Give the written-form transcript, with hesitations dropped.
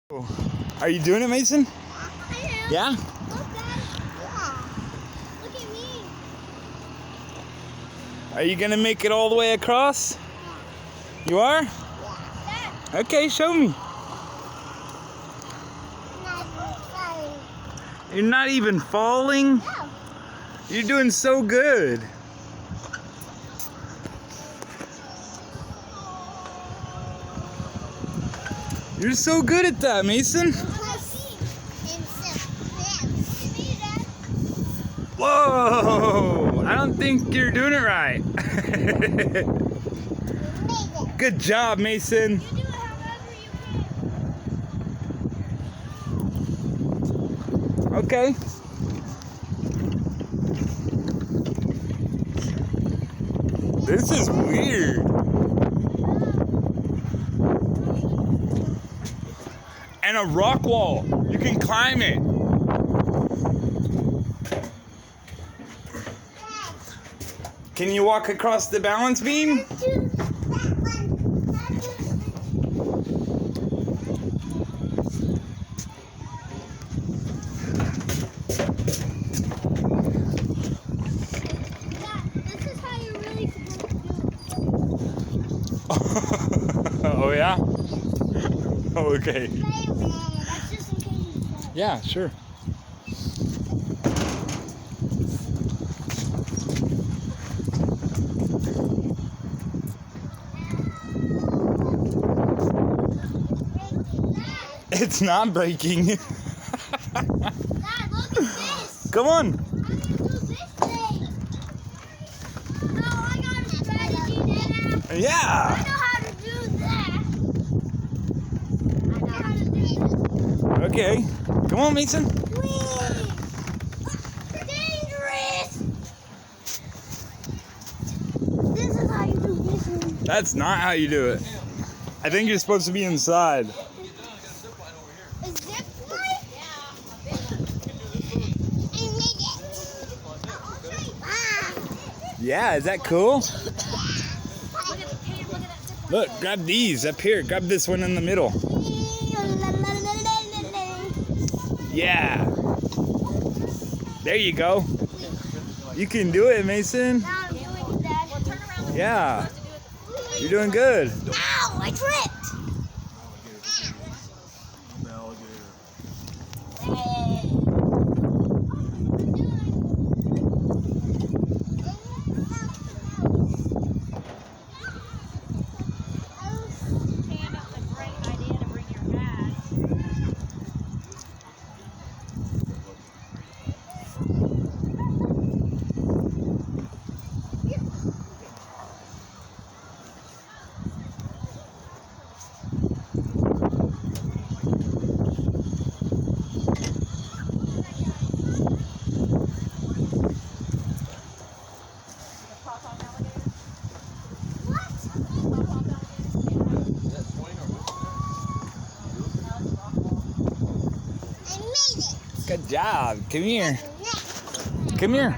Are you doing it, Mason? I am. Yeah? Look, Dad. Yeah. Look at me. Are you gonna make it all the way across? You are? Yeah. Okay, show me. You're not even falling? No. You're doing so good. You're so good at that, Mason. Whoa! I don't think you're doing it right. Good job, Mason. You do it however you can. Okay. This is weird. And a rock wall. You can climb it. Can you walk across the balance beam? This is how you're really supposed to do it. Oh yeah? Okay. That's just in case you fall. Yeah, sure. It's not breaking. Dad, look at this. Come on. I'm gonna do this thing. No, I got a strategy now. I Yeah. know how to do that. I know how to do this. Okay. Come on, Mason. Whee! Dangerous! This is how you do this one. That's not how you do it. I think you're supposed to be inside. A zip line? Yeah. I made it. Wow. Yeah, is that cool? Look at the pan, look at that zip line. Look, grab these up here. Grab this one in the middle. Yeah. There you go. You can do it, Mason. Now I'm doing it, Dad. Turn around. Yeah. You're doing good. Ow, I tripped. Good job. Come here. Come here.